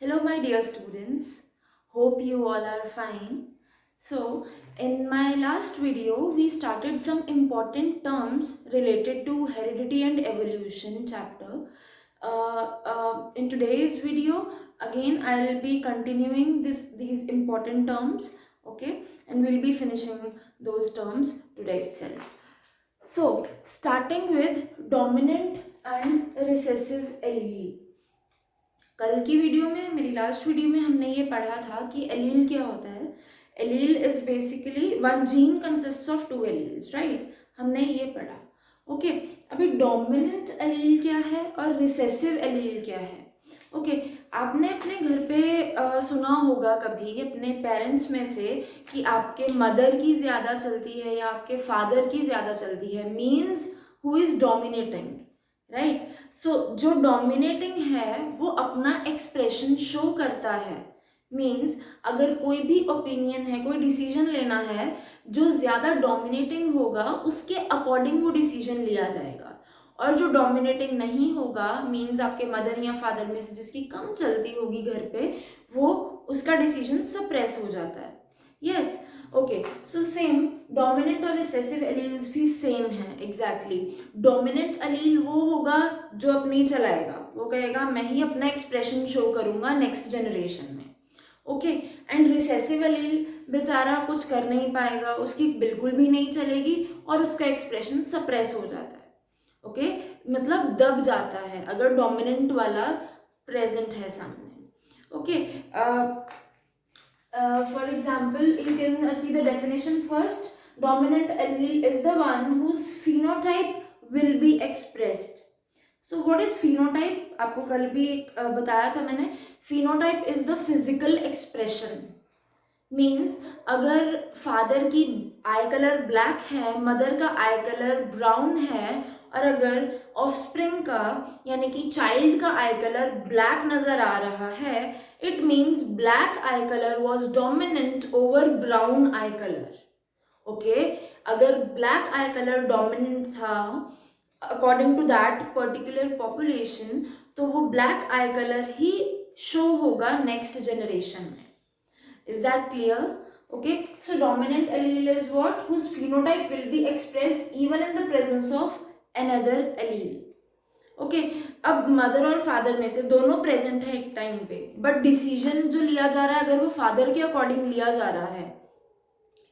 Hello, my dear students. Hope you all are fine. So, in my last video, we started some important terms related to heredity and evolution chapter. In today's video, again, I'll be continuing these important terms, okay, and we'll be finishing those terms today itself. So, starting with dominant and recessive allele. कल की video में, मेरी last video में हमने ये पढ़ा था कि एलील क्या होता है. Allele is basically one gene consists of two alleles, right. हमने ये पढ़ा. ओके, अभी डोमिनेंट एलील क्या है और रिसेसिव एलील क्या है. ओके, आपने अपने घर पे सुना होगा कभी अपने पेरेंट्स में से कि आपके मदर की ज़्यादा चलती है या आपके फादर की ज़्यादा चलती है. Means who is dominating, right. So जो डोमिनेटिंग है वो अपना एक्सप्रेशन शो करता है. मीन्स अगर कोई भी ओपिनियन है, कोई डिसीजन लेना है, जो ज़्यादा डोमिनेटिंग होगा उसके अकॉर्डिंग वो डिसीजन लिया जाएगा. और जो डोमिनेटिंग नहीं होगा, मीन्स आपके मदर या फादर में से जिसकी कम चलती होगी घर पे, वो उसका डिसीजन सप्रेस हो जाता है. Yes, okay. So same dominant और रिसेसिव एलील्स भी सेम है. एग्जैक्टली. डोमिनेंट एलील वो होगा जो अपनी चलाएगा, वो कहेगा मैं ही अपना एक्सप्रेशन शो करूंगा नेक्स्ट जनरेशन में. ओके. एंड रिसेसिव एलील बेचारा कुछ कर नहीं पाएगा, उसकी बिल्कुल भी नहीं चलेगी और उसका एक्सप्रेशन सप्रेस हो जाता है. ओके, मतलब दब जाता है अगर डोमिनेंट वाला प्रेजेंट है सामने. Okay, for example, you can see the definition first. Dominant allele is the one whose phenotype will be expressed. So what is phenotype? आपको कल भी बताया था मैंने. Phenotype is the physical expression. Means अगर फादर की आई कलर ब्लैक है, mother का आई कलर ब्राउन है, और अगर ऑफस्प्रिंग का यानी कि चाइल्ड का आई कलर ब्लैक नजर आ रहा है, it means black eye colour was dominant over brown eye colour. Okay, अगर ब्लैक आई कलर डोमिनेंट था according to that particular population, तो वो ब्लैक आई कलर ही शो होगा नेक्स्ट जनरेशन में. Is that clear? Okay, so dominant allele is what? Whose phenotype will be expressed even in the presence of another allele. Okay, अब mother और father में से दोनों प्रेजेंट है एक टाइम पे, बट डिसीजन जो लिया जा रहा है अगर वो फादर के अकॉर्डिंग लिया जा रहा है,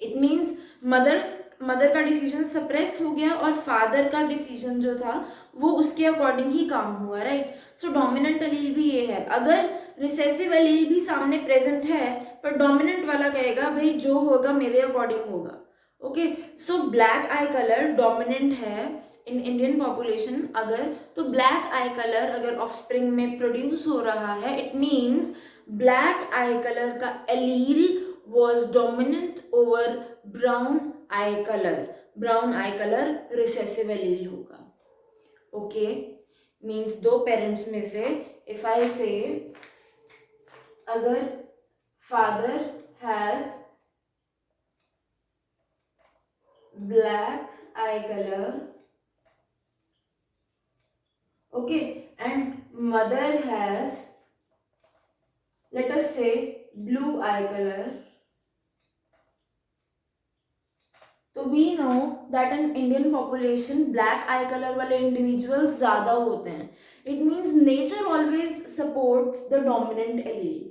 इट मीन्स मदर का डिसीजन सप्रेस हो गया और फादर का डिसीजन जो था वो उसके अकॉर्डिंग ही काम हुआ, राइट. सो डोमिनेंट एलील भी ये है. अगर रिसेसिव एलील भी सामने प्रेजेंट है पर डोमिनेंट वाला कहेगा भाई जो होगा मेरे अकॉर्डिंग होगा. Okay, so black eye colour dominant है इन इंडियन पॉपुलेशन अगर, तो ब्लैक आई कलर अगर ऑफस्प्रिंग में प्रोड्यूस हो रहा है, it means black eye colour का allele was dominant over brown eye color. Brown eye color recessive allele होगा. Okay, means दो पेरेंट्स में से if I say अगर father has black eye color, okay, and mother has, let us say, blue eye color, तो we know that in Indian population black eye colour वाले individuals ज़्यादा होते हैं. It means nature always supports the dominant allele.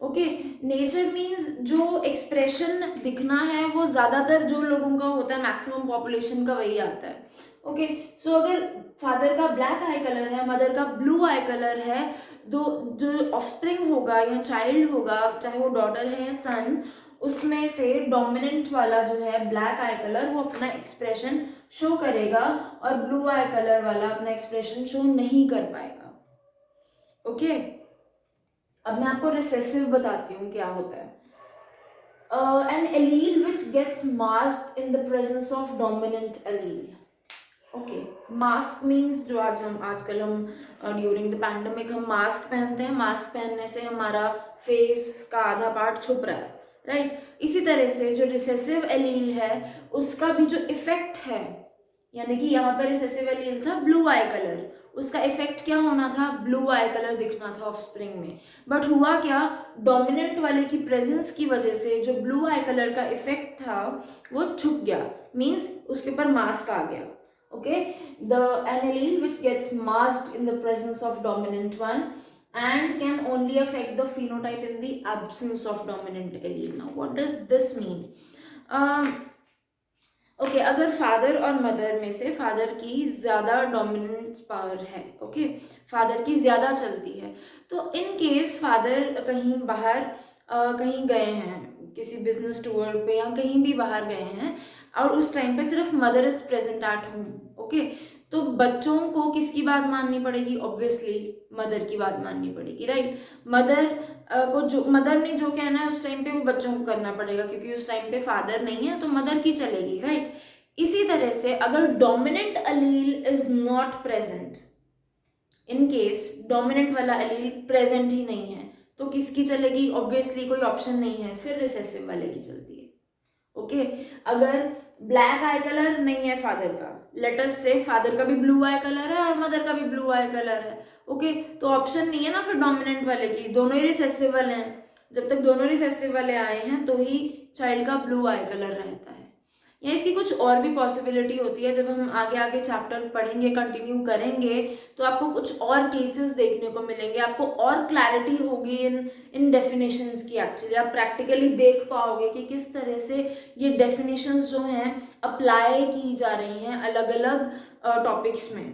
Okay, nature means जो expression दिखना है वो ज़्यादातर जो लोगों का होता है, मैक्सिमम पॉपुलेशन का वही आता है. ओके, सो अगर फादर का ब्लैक आई कलर है, मदर का ब्लू आई कलर है, जो ऑफस्प्रिंग होगा या चाइल्ड होगा, चाहे वो डॉटर है या सन, उसमें से डोमिनेंट वाला जो है ब्लैक आई कलर वो अपना एक्सप्रेशन शो करेगा और ब्लू आई कलर वाला अपना एक्सप्रेशन शो नहीं कर पाएगा. ओके, अब मैं आपको रिसेसिव बताती हूँ क्या होता है. An allele which gets masked in the presence of dominant allele. Okay, mask means जो आजकल हम ड्यूरिंग द पैंडेमिक हम मास्क पहनते हैं. मास्क पहनने से हमारा फेस का आधा पार्ट छुप रहा है, राइट. इसी तरह से जो रिसेसिव एलील है उसका भी जो इफेक्ट है, यानी कि यहाँ पर रिसेसिव एलील था ब्लू आई कलर, उसका इफेक्ट क्या होना था, ब्लू आई कलर दिखना था ऑफस्प्रिंग में। बट हुआ क्या, डोमिनेंट वाले की प्रेजेंस की वजह से जो ब्लू आई कलर का इफेक्ट था वो छुप गया, मीन्स उसके ऊपर मास्क आ गया। Okay, the an allele which gets masked in the presence of dominant one and can only affect the phenotype in the absence of dominant allele. Now what does this mean? Okay, अगर father और mother में से father की ज़्यादा dominance power है, okay, father की ज़्यादा चलती है, तो इन केस फादर कहीं बाहर कहीं गए हैं किसी बिजनेस टूर पे या कहीं भी बाहर गए हैं और उस टाइम पे सिर्फ mother is present at home, okay, तो बच्चों को किसकी बात माननी पड़ेगी, ऑब्वियसली मदर की बात माननी पड़ेगी, राइट। मदर को जो मदर ने जो कहना है उस टाइम पे वो बच्चों को करना पड़ेगा, क्योंकि उस टाइम पे फादर नहीं है तो मदर की चलेगी, राइट। इसी तरह से अगर dominant Aleel is not present, in case dominant वाला अलील प्रेजेंट ही नहीं है तो किसकी चलेगी, ऑब्वियसली कोई ऑप्शन नहीं है, फिर रिसेसिव वाले की चलती है। ओके, अगर ब्लैक आई कलर नहीं है फादर का, लेट अस से फादर का भी ब्लू आई कलर है और मदर का भी ब्लू आई कलर है, ओके, तो ऑप्शन नहीं है ना फिर डोमिनेंट वाले की, दोनों ही रिसेसिव वाले हैं। जब तक दोनों रिसेसिव वाले आए हैं तो ही चाइल्ड का ब्लू आई कलर रहता है। या इसकी कुछ और भी पॉसिबिलिटी होती है, जब हम आगे आगे चैप्टर पढ़ेंगे कंटिन्यू करेंगे तो आपको कुछ और केसेस देखने को मिलेंगे, आपको और क्लैरिटी होगी इन इन डेफिनेशंस की। एक्चुअली आप प्रैक्टिकली देख पाओगे कि किस तरह से ये डेफिनेशंस जो हैं अप्लाई की जा रही हैं अलग अलग टॉपिक्स में।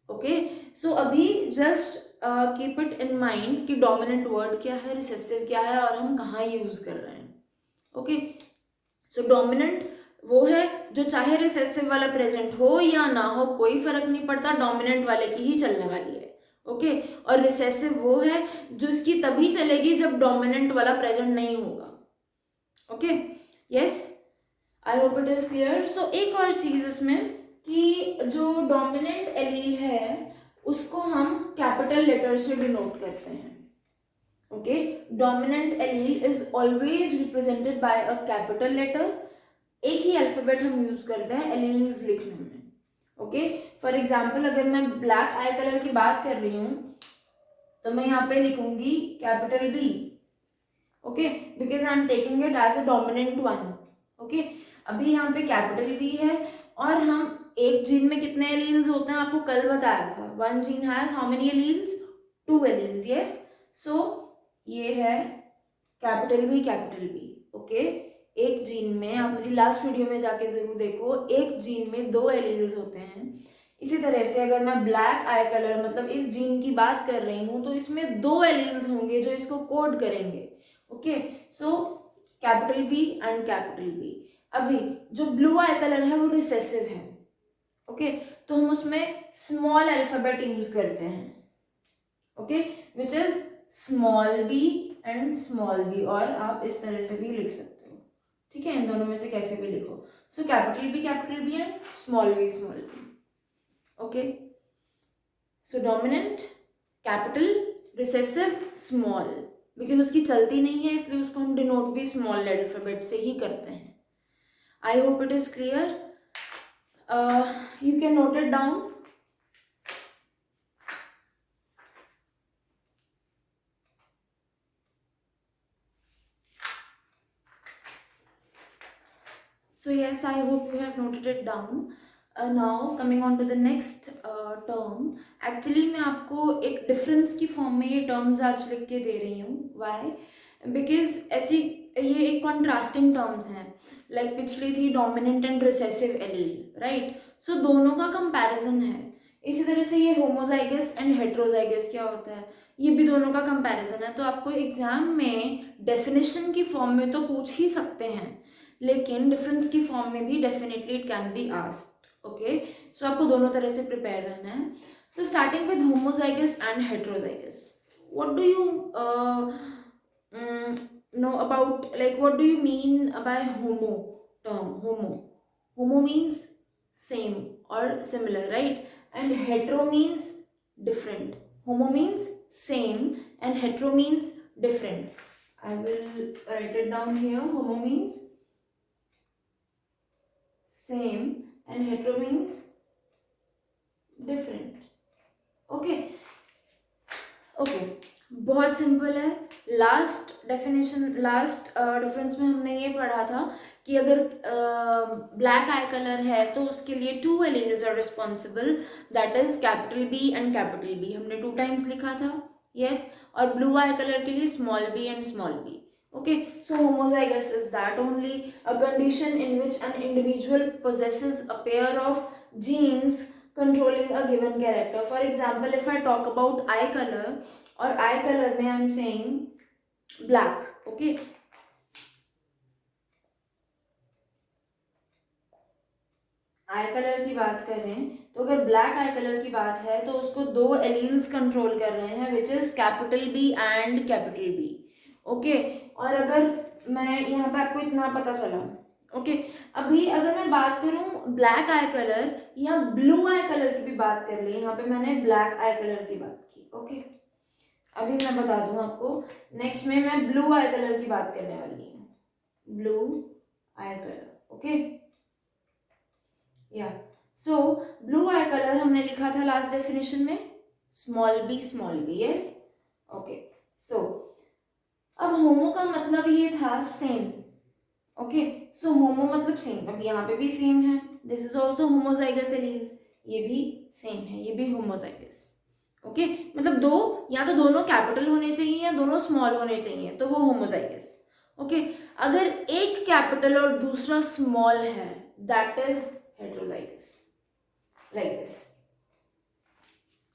ओके, सो अभी just keep it in mind कि डोमिनेंट वर्ड क्या है, रिसेसिव क्या है और हम कहाँ यूज कर रहे हैं। ओके, सो डोमिनेंट वो है जो चाहे रिसेसिव वाला प्रेजेंट हो या ना हो कोई फर्क नहीं पड़ता, डोमिनेंट वाले की ही चलने वाली है। ओके, और रिसेसिव वो है जो इसकी तभी चलेगी जब डोमिनेंट वाला प्रेजेंट नहीं होगा। Okay, yes, I hope it is clear. So एक और चीज इसमें कि जो डोमिनेंट एलील है उसको हम कैपिटल लेटर से डिनोट करते हैं। Okay, dominant allele is always represented by a capital letter. एक ही अल्फाबेट हम यूज करते हैं एलील्स लिखने में। ओके, फॉर एग्जाम्पल अगर मैं ब्लैक आई कलर की बात कर रही हूँ तो मैं यहाँ पे लिखूंगी capital B, okay, because I am taking it as a dominant one. Okay, अभी यहाँ पे कैपिटल बी है और हम एक जीन में कितने एलील्स होते हैं आपको कल बताया था, one gene has how many alleles, two alleles, yes. So ये है capital B capital B. Okay, एक जीन में, आप मेरी लास्ट वीडियो में जाके जरूर देखो, एक जीन में दो एलील्स होते हैं। इसी तरह से अगर मैं ब्लैक आई कलर मतलब इस जीन की बात कर रही हूँ तो इसमें दो एलील्स होंगे जो इसको कोड करेंगे। Okay, so capital B and capital B. अभी जो ब्लू आई कलर है वो रिसेसिव है। ओके, तो हम उसमें स्मॉल अल्फाबेट यूज करते हैं, okay, which is small b and small b, और आप इस तरह से भी लिख सकते हो, ठीक है, इन दोनों में से कैसे भी लिखो। So capital B and small b small B. Okay, so dominant capital, recessive small, because उसकी चलती नहीं है इसलिए उसको हम डिनोट भी स्मॉल अल्फाबेट से ही करते हैं। आई hope it is clear, you can note it down. So yes, I hope you have noted it down. Now coming on to the next term. Actually मैं आपको एक डिफरेंस की फॉर्म में ये टर्म्स आज लिख के दे रही हूँ। Why? Because ऐसी ये एक कॉन्ट्रास्टिंग टर्म्स हैं, लाइक पिछली थी dominant and recessive allele, right. So दोनों का कंपैरिजन है। इसी तरह से ये होमोजाइगस एंड हेट्रोजाइगस क्या होता है, ये भी दोनों का कंपैरिजन है। तो आपको एग्जाम में डेफिनेशन की फॉर्म में तो पूछ ही सकते हैं, लेकिन डिफरेंस की फॉर्म में भी definitely it can be asked. Okay, so आपको दोनों तरह से प्रिपेयर रहना है। So starting with homozygous and heterozygous, what do you know about, like what do you mean by homo term? Homo means same or similar, right? And hetero means different. Homo means same and hetero means different. I will write it down here. Homo means same and hetero means different. बहुत simple है। Last difference में हमने ये पढ़ा था कि अगर black eye colour है तो उसके लिए 2 alleles are responsible, that is capital B and capital B, हमने 2 टाइम्स लिखा था, यस। और ब्लू आई कलर के लिए small b and small b. Okay, so homozygous is that only a condition in which an individual possesses a pair of genes controlling a given character. For example, if I talk about eye color, or eye color में I am saying black, okay. I colour की बात करें तो अगर black eye colour की बात है तो उसको 2 एलील्स कंट्रोल कर रहे हैं, which is capital B and capital B, okay. और अगर मैं यहाँ पे आपको इतना पता चला, ओके। अभी अगर मैं बात करूँ ब्लैक आई कलर या ब्लू आई कलर की भी बात कर ली, यहाँ पे मैंने ब्लैक आई कलर की बात की, ओके। अभी मैं बता दूँ आपको, नेक्स्ट में मैं ब्लू आई कलर की बात करने वाली हूँ, ब्लू आई कलर, ओके। या सो ब्लू आई कलर हमने लिखा था लास्ट डेफिनेशन में स्मॉल बी, यस, ओके। सो अब होमो का मतलब ये था सेम, ओके। सो होमो मतलब सेम, अब यहाँ पे भी सेम है, this is also homozygous alleles, ये भी सेम है, ये भी होमोजाइगस, ओके। मतलब दो या तो दोनों कैपिटल होने चाहिए या दोनों स्मॉल होने चाहिए तो वो होमोजाइगस, ओके। अगर एक कैपिटल और दूसरा स्मॉल है that is heterozygous, like this,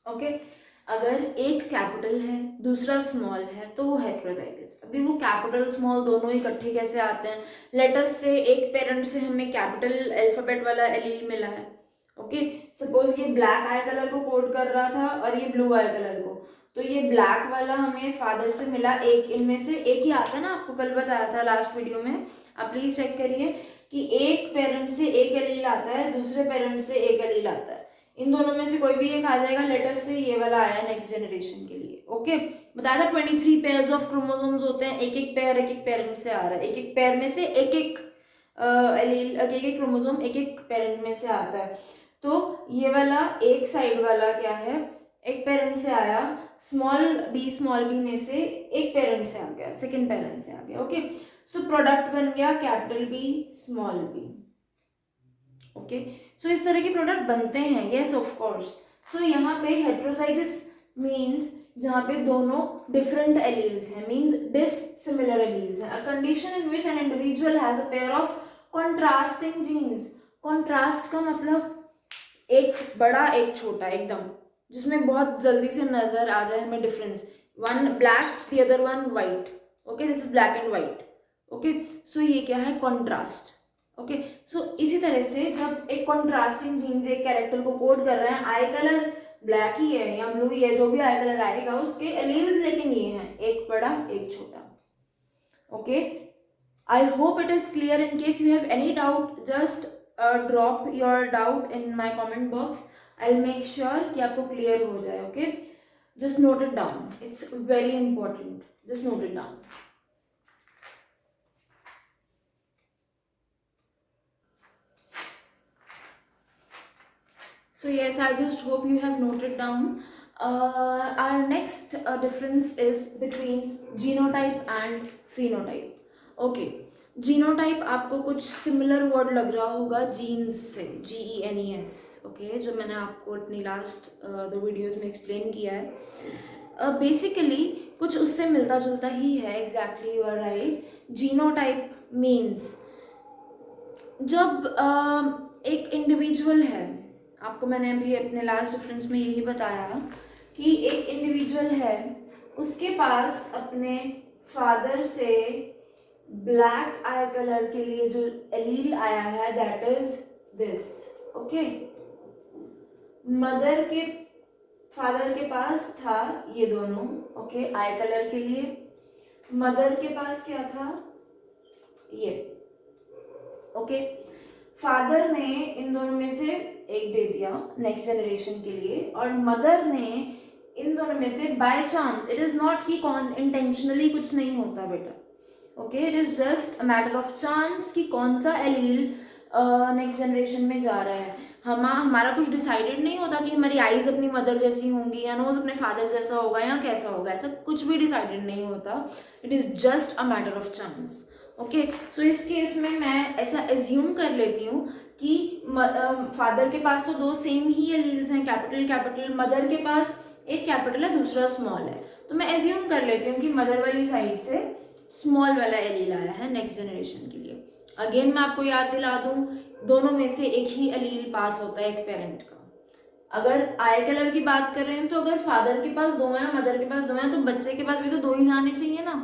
okay. अगर एक कैपिटल है दूसरा स्मॉल है तो वो हेटेरोजाइगस। अभी वो कैपिटल स्मॉल दोनों इकट्ठे कैसे आते हैं, लेट अस से एक पेरेंट से हमें कैपिटल अल्फाबेट वाला एलील मिला है, ओके। सपोज ये ब्लैक आई कलर को कोड कर रहा था और ये ब्लू आई कलर को, तो ये ब्लैक वाला हमें फादर से मिला, एक इनमें से एक ही आता है ना, आपको कल बताया था लास्ट वीडियो में, आप प्लीज चेक करिए कि एक पेरेंट से एक एलील आता है, दूसरे पेरेंट से एक एलील आता है, इन दोनों में से कोई भी एक आ जाएगा, लेटर से ये वाला आया नेक्स्ट जनरेशन के लिए, ओके। बताया था 23 पेयर्स ऑफ क्रोमोसोम्स होते हैं, एक एक पेरेंट से आ रहा है, एक एक पेयर में से एक एक एलील, एक एक क्रोमोसोम एक एक पेरेंट में से आता है। तो ये वाला एक साइड वाला क्या है, एक पेरेंट से आया, स्मॉल बी में से एक पेरेंट से आ गया, सेकेंड पेरेंट से आ गया, ओके। सो प्रोडक्ट बन गया capital B small B, okay. So इस तरह के प्रोडक्ट बनते हैं, यस ऑफ कोर्स। सो यहाँ पे हेटेरोजाइगस मीन्स जहाँ पे दोनों डिफरेंट एलील्स हैं, मीन्स डिसिमिलर एलील्स हैं, a condition in which an individual has a pair of contrasting genes. Contrast का मतलब एक बड़ा एक छोटा, एकदम जिसमें बहुत जल्दी से नजर आ जाए हमें difference, one black the other one white, okay, this is black and white, okay. So ये क्या है, कॉन्ट्रास्ट, ओके। सो इसी तरह से जब एक कॉन्ट्रास्टिंग जीन्स एक कैरेक्टर को कोड कर रहे हैं, आई कलर ब्लैक ही है या ब्लू ही है, जो भी आई कलर आएगा उसके एलील्स लेकिन ये हैं, एक बड़ा एक छोटा, okay. I hope it is clear. In case you have any doubt just drop your doubt in my comment box, I will make sure कि आपको क्लियर हो जाए, okay. Just note it down, it's very important, just note it down. So yes, I just hope you have noted down. Our next difference is between genotype and phenotype. Okay, genotype आपको कुछ similar word लग रहा होगा genes से, GENES, okay, जो मैंने आपको अपनी last 2 videos में explain किया है। Basically कुछ उससे मिलता जुलता ही है, exactly you are right. Genotype means जब एक individual है, आपको मैंने अभी अपने लास्ट डिफरेंस में यही बताया कि एक इंडिविजुअल है, उसके पास अपने फादर से ब्लैक आई कलर के लिए जो एलील आया है that is this, okay. Mother के फादर के पास था ये दोनों, ओके, आई कलर के लिए। मदर के पास क्या था, ये, ओके। फादर ने इन दोनों में से एक दे दिया नेक्स्ट जनरेशन के लिए, और मदर ने इन दोनों में से by chance, it is not कि कौन इंटेंशनली कुछ नहीं होता बेटा, okay, it is just a matter of chance कि कौन सा एलील नेक्स्ट जनरेशन में जा रहा है। हमारा कुछ डिसाइडेड नहीं होता कि हमारी आईज अपनी मदर जैसी होंगी या नोज अपने फादर जैसा होगा या कैसा होगा, ऐसा कुछ भी डिसाइडेड नहीं होता. It is just a matter of chance. Okay, so इस केस में मैं ऐसा एज्यूम कर लेती हूँ कि फादर के पास तो दो सेम ही एलील्स हैं, कैपिटल कैपिटल. मदर के पास एक कैपिटल है, दूसरा स्मॉल है. तो मैं एज्यूम कर लेती हूँ कि मदर वाली साइड से स्मॉल वाला एलील आया है नेक्स्ट जनरेशन के लिए. अगेन मैं आपको याद दिला दूँ, दोनों में से एक ही एलील पास होता है एक पेरेंट का. अगर आई कलर की बात कर रहे हैं तो अगर फादर के पास दो हैं, मदर के पास दो हैं, तो बच्चे के पास भी तो दो ही जाने चाहिए ना.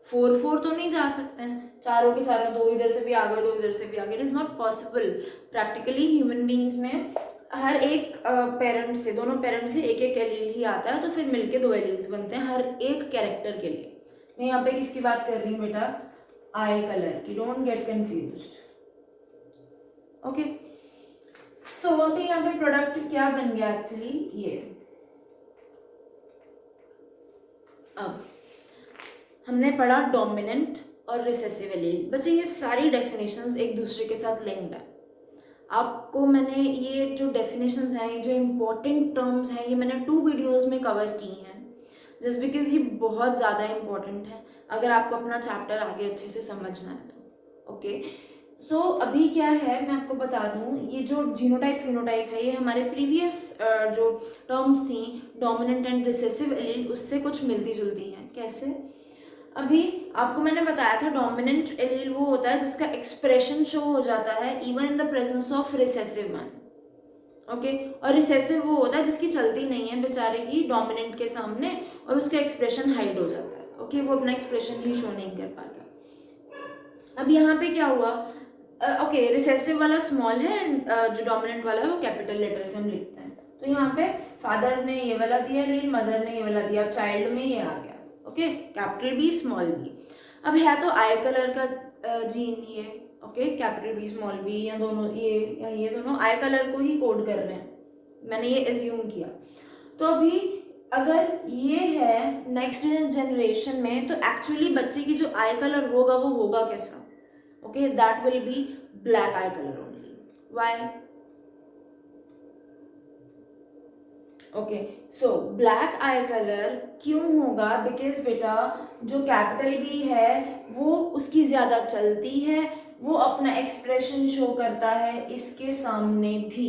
4 तो नहीं जा सकते हैं, चारों के चारों, दो इधर से भी आ गए, दो इधर से भी आ गए. It is not possible. Practically human beings में हर एक पेरेंट से, दोनों पेरेंट से एक एक एलील ही आता है, तो फिर मिलके दो एलील्स बनते हैं हर एक कैरेक्टर के लिए. मैं यहाँ पे किसकी बात कर रही हूँ बेटा? आई कलर की. Don't get confused. Okay, so अभी यहाँ पे प्रोडक्ट क्या बन गया एक्चुअली ये. अब हमने पढ़ा डोमिनेंट और रिसेसिव एलील. बच्चे ये सारी डेफिनेशंस एक दूसरे के साथ लिंक्ड है. आपको मैंने ये जो डेफिनेशंस हैं, ये जो इम्पोर्टेंट टर्म्स हैं, ये मैंने 2 वीडियोस में कवर की हैं जस्ट बिकॉज ये बहुत ज़्यादा इम्पोर्टेंट है अगर आपको अपना चैप्टर आगे अच्छे से समझना है तो. ओके, सो अभी क्या है मैं आपको बता दूं, ये जो जीनोटाइप फिनोटाइप है ये हमारे प्रीवियस जो टर्म्स थी डोमिनेंट एंड रिसेसिव एलील उससे कुछ मिलती जुलती हैं. कैसे? अभी आपको मैंने बताया था डोमिनेंट एलील वो होता है जिसका एक्सप्रेशन शो हो जाता है even in the presence of recessive one. Okay, और रिसेसिव वो होता है जिसकी चलती नहीं है बेचारे की डोमिनेंट के सामने और उसका एक्सप्रेशन हाइड हो जाता है. ओके, वो अपना एक्सप्रेशन ही शो नहीं कर पाता. अब यहाँ पे क्या हुआ? ओके, रिसेसिव वाला स्मॉल है एंड जो डोमिनेंट वाला है वो कैपिटल लेटर से हम लिखते हैं. तो यहाँ पे फादर ने ये वाला दिया एलील, मदर ने ये वाला दिया. अब चाइल्ड में ये आ गया. Okay, capital B small b. अब है तो आई कलर का जीन ये. Okay, capital B small b या दोनों ये दोनों आई कलर को ही कोड कर रहे हैं. मैंने ये एज्यूम किया. तो अभी अगर ये है नेक्स्ट जनरेशन में तो एक्चुअली बच्चे की जो आई कलर होगा वो होगा कैसा? Okay, that will be black eye colour only. Why? Okay, so black eye colour क्यों होगा? बिकॉज बेटा जो कैपिटल बी है वो उसकी ज़्यादा चलती है, वो अपना एक्सप्रेशन शो करता है इसके सामने भी.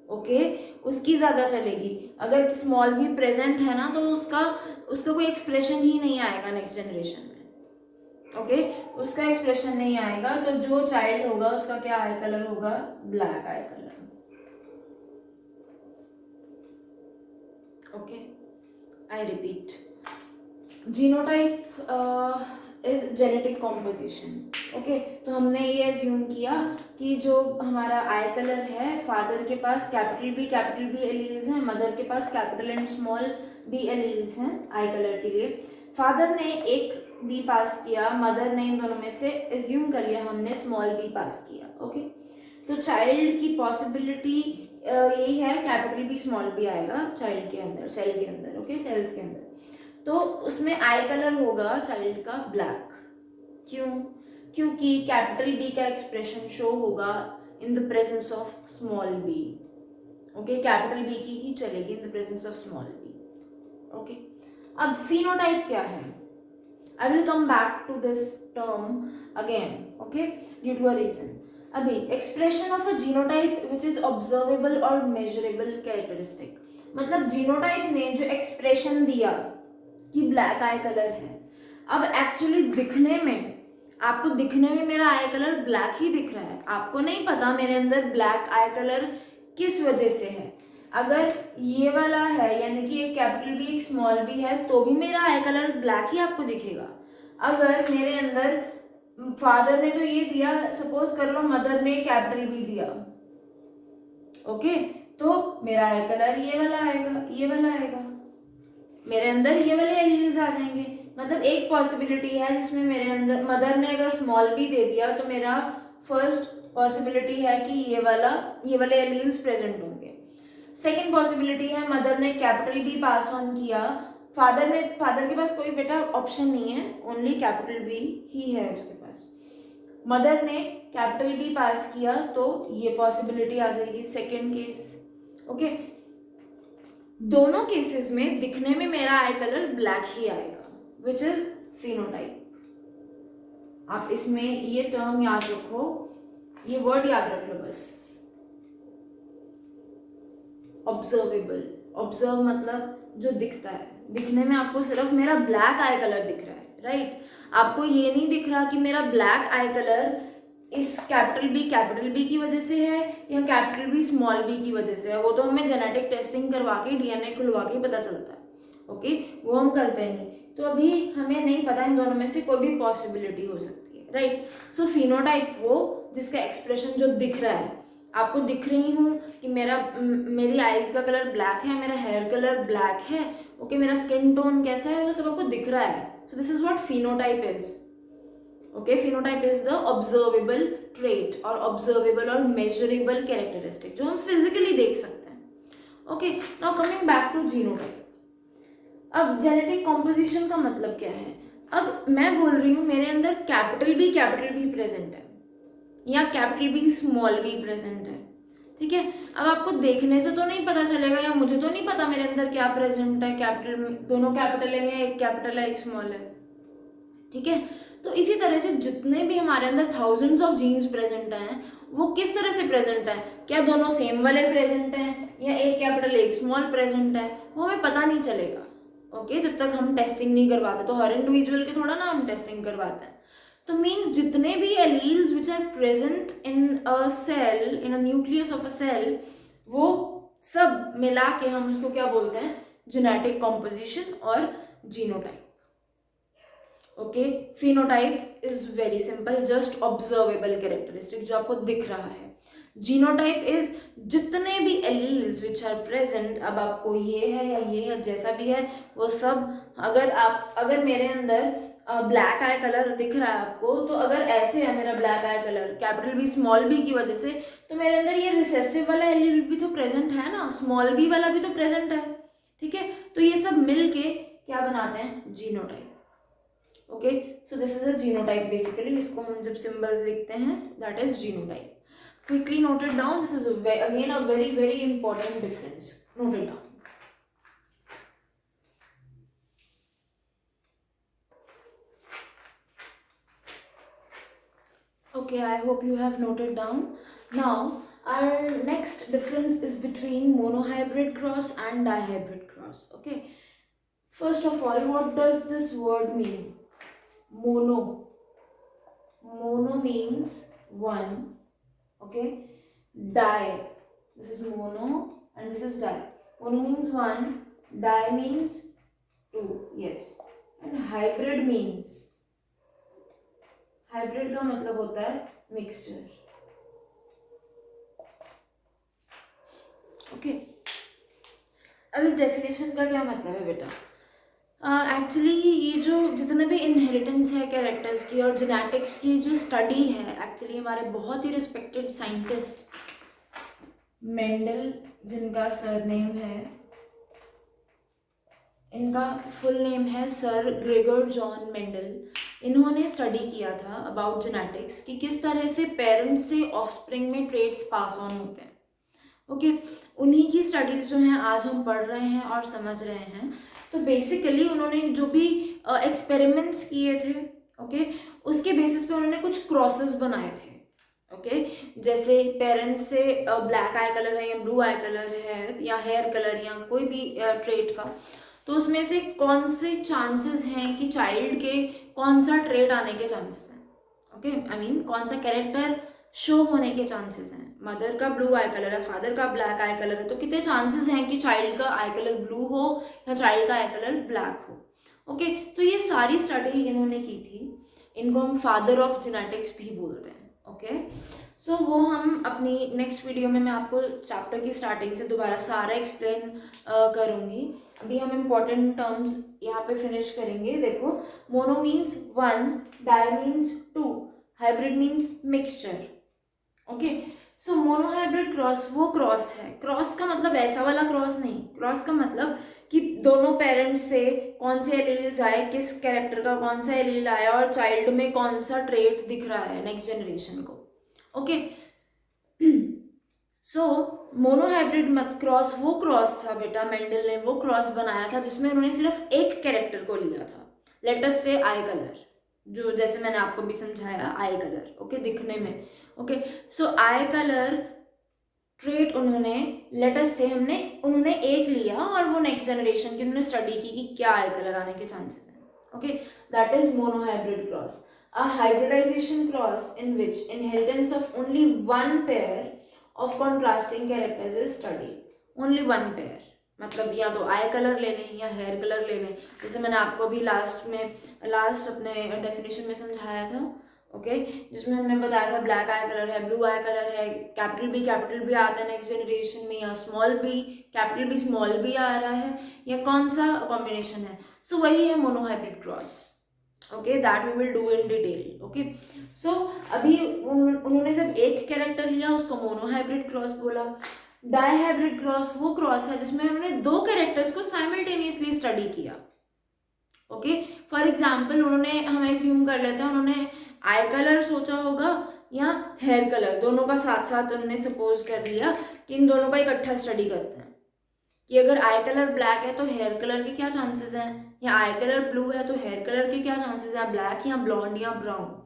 ओके, उसकी ज़्यादा चलेगी. अगर स्मॉल भी प्रेजेंट है ना तो उसका कोई एक्सप्रेशन ही नहीं आएगा नेक्स्ट जनरेशन में. ओके, उसका एक्सप्रेशन नहीं आएगा. तो जो चाइल्ड होगा उसका क्या आई कलर होगा? Black eye colour. Okay, I repeat, genotype is genetic composition. Okay, तो हमने ये एज्यूम किया कि जो हमारा आई कलर है फादर के पास कैपिटल बी एलील्स हैं, मदर के पास capital and small B alleles हैं आई कलर के लिए. फादर ने एक बी पास किया, मदर ने इन दोनों में से एज्यूम कर लिया हमने स्मॉल बी पास किया. ओके, तो चाइल्ड की पॉसिबिलिटी यही है, कैपिटल बी स्मॉल बी आएगा चाइल्ड के अंदर, सेल के अंदर. ओके, सेल्स के अंदर. तो उसमें आई कलर होगा चाइल्ड का ब्लैक. क्यों? क्योंकि कैपिटल बी का एक्सप्रेशन शो होगा in the presence of small B. Okay, capital B की ही चलेगी in the presence of small B. Okay, अब फिनोटाइप क्या है? I will come back to this term again. Okay, due to a reason. अभी expression of a genotype which is observable और measurable characteristic. मतलब genotype ने जो expression दिया कि ब्लैक आई कलर है, अब एक्चुअली दिखने में आपको मेरा आई कलर ब्लैक ही दिख रहा है. आपको नहीं पता मेरे अंदर ब्लैक आई कलर किस वजह से है. अगर ये वाला है यानी कि एक कैपिटल बी एक स्मॉल बी है तो भी मेरा आई कलर ब्लैक ही आपको दिखेगा. अगर मेरे अंदर फादर ने तो ये दिया, सपोज कर लो मदर ने कैपिटल बी दिया, ओके, तो मेरा आई कलर ये वाला आएगा. मेरे अंदर ये वाले एलील्स आ जाएंगे. मतलब एक पॉसिबिलिटी है जिसमें मेरे अंदर मदर ने अगर स्मॉल बी दे दिया तो मेरा फर्स्ट पॉसिबिलिटी है कि ये वाले एलील्स प्रेजेंट होंगे. सेकेंड पॉसिबिलिटी है मदर ने कैपिटल बी पास ऑन किया, फादर के पास कोई बेटा ऑप्शन नहीं है, ओनली कैपिटल बी ही है उसके पास. मदर ने कैपिटल बी पास किया तो ये पॉसिबिलिटी आ जाएगी सेकेंड केस। ओके, दोनों केसेस में दिखने में मेरा आई कलर ब्लैक ही आएगा, विच इज फिनोटाइप। आप इसमें ये टर्म याद रखो, ये वर्ड याद रख लो बस, ऑब्जर्वेबल। ऑब्जर्व मतलब जो दिखता है, दिखने में आपको सिर्फ मेरा ब्लैक आई कलर दिख रहा है, राइट? आपको ये नहीं दिख रहा कि मेरा ब्लैक आई कलर इस कैपिटल बी की वजह से है या कैपिटल बी स्मॉल बी की वजह से है। वो तो हमें जेनेटिक टेस्टिंग करवा के डीएनए खुलवा के पता चलता है, ओके, वो हम करते नहीं। तो अभी हमें नहीं पता, इन दोनों में से कोई भी पॉसिबिलिटी हो सकती है, राइट? सो फिनोटाइप वो जिसका एक्सप्रेशन जो दिख रहा है, आपको दिख रही हूँ कि मेरी आईज का कलर ब्लैक है, मेरा हेयर कलर ब्लैक है, ओके, मेरा स्किन टोन कैसा है, वो सब आपको दिख रहा है। So this is what phenotype is. Okay, phenotype is the observable trait और ऑब्जर्वेबल और मेजरेबल कैरेक्टरिस्टिक जो हम फिजिकली देख सकते हैं। Okay, now coming back to genotype. अब जेनेटिक कॉम्पोजिशन का मतलब क्या है? अब मैं बोल रही हूँ मेरे अंदर कैपिटल बी प्रेजेंट है या capital B small b present है, ठीक है? अब आपको देखने से तो नहीं पता चलेगा, या मुझे तो नहीं पता मेरे अंदर क्या प्रेजेंट है, कैपिटल में दोनों कैपिटल है या एक कैपिटल है एक स्मॉल है, ठीक है? तो इसी तरह से जितने भी हमारे अंदर थाउजेंड्स ऑफ जीन्स प्रेजेंट हैं, वो किस तरह से प्रेजेंट है? क्या दोनों सेम वाले प्रेजेंट हैं या एक कैपिटल एक स्मॉल प्रेजेंट है? वो हमें पता नहीं चलेगा, ओके, जब तक हम टेस्टिंग नहीं करवाते। तो हर इंडिविजुअल के थोड़ा ना हम टेस्टिंग करवाते हैं। तो मीन्स जितने भी alleles which are present in a cell, in a nucleus of a cell, वो सब मिला के हम उसको क्या बोलते हैं? जेनेटिक कॉम्पोजिशन और genotype. Okay, phenotype is very simple, just observable characteristic जो आपको दिख रहा है। जीनोटाइप इज जितने भी एलील्स विच आर प्रेजेंट, अब आपको ये है या ये है, जैसा भी है वो सब, अगर मेरे अंदर ब्लैक आई कलर दिख रहा है आपको, तो अगर ऐसे है मेरा black eye colour capital B small b की वजह से, तो मेरे अंदर ये रिसेसिव वाला एलील भी तो प्रेजेंट है ना, स्मॉल बी वाला भी तो प्रेजेंट है, ठीक है? तो ये सब मिल के क्या बनाते हैं? Genotype. Okay, so this is a genotype basically. इसको हम जब सिंबल्स लिखते हैं, that is genotype. Quickly note it down, this is again a very very important difference, note it down. Okay, I hope you have noted down. Now, our next difference is between monohybrid cross and dihybrid cross. Okay, first of all, what does this word mean? Mono. Mono means one. Okay, di, this is mono and this is di. Mono means one, di means two, yes. And hybrid means, hybrid का मतलब होता है mixture. Okay, अब इस definition का क्या मतलब है बेटा? एक्चुअली ये जो जितने भी इनहेरिटेंस है कैरेक्टर्स की और जेनेटिक्स की जो स्टडी है, एक्चुअली हमारे बहुत ही रिस्पेक्टेड साइंटिस्ट मेंडल, जिनका सरनेम है, इनका फुल नेम है सर ग्रेगर जॉन मेंडल, इन्होंने स्टडी किया था अबाउट जेनेटिक्स कि किस तरह से पेरेंट्स से ऑफस्प्रिंग में ट्रेट्स पास ऑन होते हैं। ओके, उन्हीं की स्टडीज़ जो हैं आज हम पढ़ रहे हैं और समझ रहे हैं। तो बेसिकली उन्होंने जो भी एक्सपेरिमेंट्स किए थे, ओके, उसके बेसिस पे उन्होंने कुछ क्रॉसेस बनाए थे। ओके, जैसे पेरेंट्स से ब्लैक आई कलर है या ब्लू आई कलर है या हेयर कलर या कोई भी ट्रेट का, तो उसमें से कौन से चांसेस हैं कि चाइल्ड के कौन सा ट्रेट आने के चांसेस हैं, ओके, आई मीन कौन सा कैरेक्टर शो होने के चांसेस हैं। मदर का ब्लू आई कलर है, फादर का ब्लैक आई कलर है, तो कितने चांसेस हैं कि चाइल्ड का आई कलर ब्लू हो या चाइल्ड का आई कलर ब्लैक हो। ओके, सो ये सारी स्टडी इन्होंने की थी, इनको हम फादर ऑफ जेनेटिक्स भी बोलते हैं। ओके, सो वो हम अपनी नेक्स्ट वीडियो में मैं आपको चैप्टर की स्टार्टिंग से दोबारा सारा एक्सप्लेन करूँगी। अभी हम इम्पॉर्टेंट टर्म्स यहाँ पे फिनिश करेंगे। देखो, mono means one, di means two, hybrid means mixture. Okay, so monohybrid cross वो क्रॉस है, क्रॉस का मतलब ऐसा वाला क्रॉस नहीं, क्रॉस का मतलब कि दोनों पेरेंट्स से कौन से एलील्स आए, किस कैरेक्टर का कौन सा एलील आया और चाइल्ड में कौन सा ट्रेट दिख रहा है नेक्स्ट जनरेशन को. ओके. सो मोनोहाइब्रिड मत क्रॉस वो क्रॉस था बेटा, मेंडल ने वो क्रॉस बनाया था जिसमें उन्होंने सिर्फ एक कैरेक्टर को लिया था. लेट अस से आई कलर, जो जैसे मैंने आपको भी समझाया आई कलर. ओके, दिखने में. ओके, सो आई कलर ट्रेट उन्होंने, लेट अस से उन्होंने एक लिया और वो नेक्स्ट जनरेशन की उन्होंने स्टडी की कि क्या आई कलर आने के चांसेस हैं. Okay, that is monohybrid cross. A hybridization cross in which inheritance of only one pair of contrasting characters is studied. Only one pair. मतलब या तो आई कलर लेने या हेयर कलर लेने, जैसे मैंने आपको भी लास्ट अपने डेफिनेशन में समझाया था. ओके, जिसमें हमने बताया था ब्लैक आई कलर है, ब्लू आई कलर है, कैपिटल बी आता है नेक्स्ट जनरेशन में, या small B capital B small B आ रहा है, या कौन सा कॉम्बिनेशन है. सो वही है monohybrid cross. Okay, that we will do in detail. Okay, so अभी उन्होंने जब एक कैरेक्टर लिया उसको मोनोहाइब्रिड क्रॉस बोला. डायहाइब्रिड क्रॉस वो क्रॉस है जिसमें उन्होंने दो कैरेक्टर्स को साइमल्टेनियसली स्टडी किया. ओके, फॉर एग्जाम्पल उन्होंने, हम एज्यूम कर लेते हैं उन्होंने आई कलर सोचा होगा या हेयर कलर, दोनों का साथ साथ उन्होंने सपोज कर लिया कि इन दोनों का इकट्ठा स्टडी करते हैं कि अगर आई कलर ब्लैक है तो हेयर कलर के क्या चांसेस हैं, या आई कलर ब्लू है तो हेयर कलर के क्या चांसेस हैं, ब्लैक या ब्लॉन्ड या ब्राउन.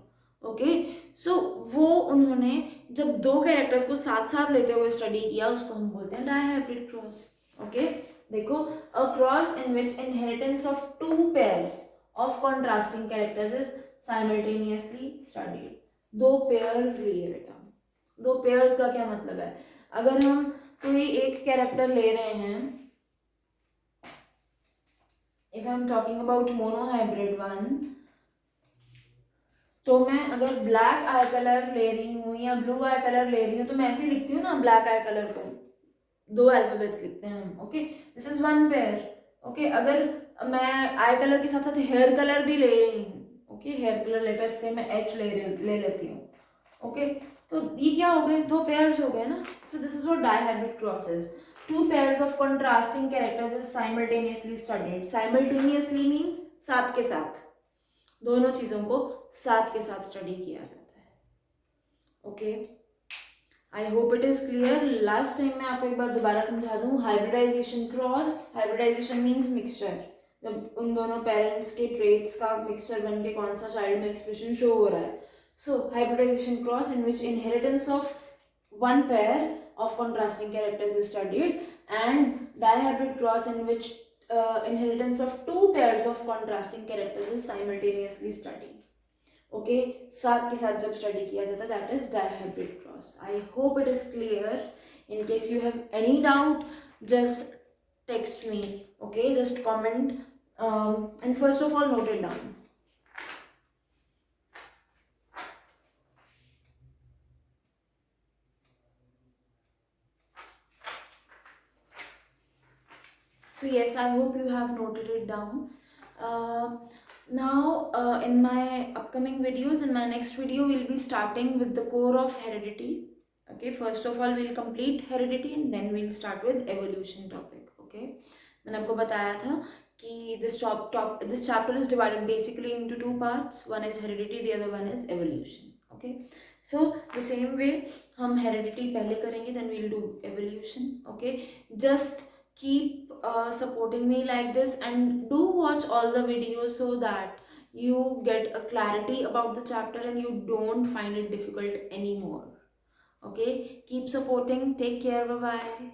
ओके, सो वो उन्होंने जब दो कैरेक्टर्स को साथ साथ लेते हुए स्टडी किया उसको हम बोलते हैं डायहाइब्रिड क्रॉस. ओके, देखो, a cross in which inheritance of two pairs of contrasting characters is simultaneously studied. दो पेयर्स लिए बेटा. दो पेयर्स का क्या मतलब है, अगर हम कोई एक कैरेक्टर ले रहे हैं, if I am talking about monohybrid one, तो मैं अगर ब्लैक आई कलर ले रही हूँ या ब्लू आई कलर ले रही हूँ तो मैं ऐसे लिखती हूँ ना, ब्लैक आई कलर को दो अल्फाबेट्स लिखते हैं हम. Okay, this is one pair. Okay, अगर मैं आई कलर के साथ साथ हेयर कलर भी ले रही हूँ, ओके, हेयर कलर लेटर्स से मैं एच ले लेती हूँ. ओके, तो ये क्या हो गए, दो पेयर्स हो गए ना. सो this is what dihybrid cross is. Two pairs of contrasting characters is simultaneously studied. Simultaneously means साथ के साथ, दोनों चीजों को साथ के साथ स्टडी किया जाता है. Okay, I hope it is clear. Last time मैं आपको एक बार दोबारा समझा दूं. Hybridisation cross, hybridisation means mixture, जब उन दोनों पेरेंट्स के ट्रेट्स का मिक्सचर बन के कौन सा चाइल्ड में एक्सप्रेशन शो हो रहा है. So hybridisation cross in which inheritance of one pair of contrasting characters is studied, and dihybrid cross in which inheritance of two pairs of contrasting characters is simultaneously studied. Okay, साथ के साथ जब study किया जाता है that is dihybrid cross. I hope it is clear. In case you have any doubt just text me. Okay, just comment and first of all note it down. So yes, I hope you have noted it down. Now in my upcoming videos, in my next video, we'll be starting with the core of heredity. Okay, first of all we'll complete heredity and then we'll start with evolution topic. Okay, मैंने आपको बताया था कि this chapter is divided basically into two parts. One is heredity, the other one is evolution. Okay, so the same way हम heredity पहले करेंगे, then we'll do evolution. Okay, just keep supporting me like this and do watch all the videos so that you get a clarity about the chapter and you don't find it difficult anymore. Okay, keep supporting. Take care. Bye bye.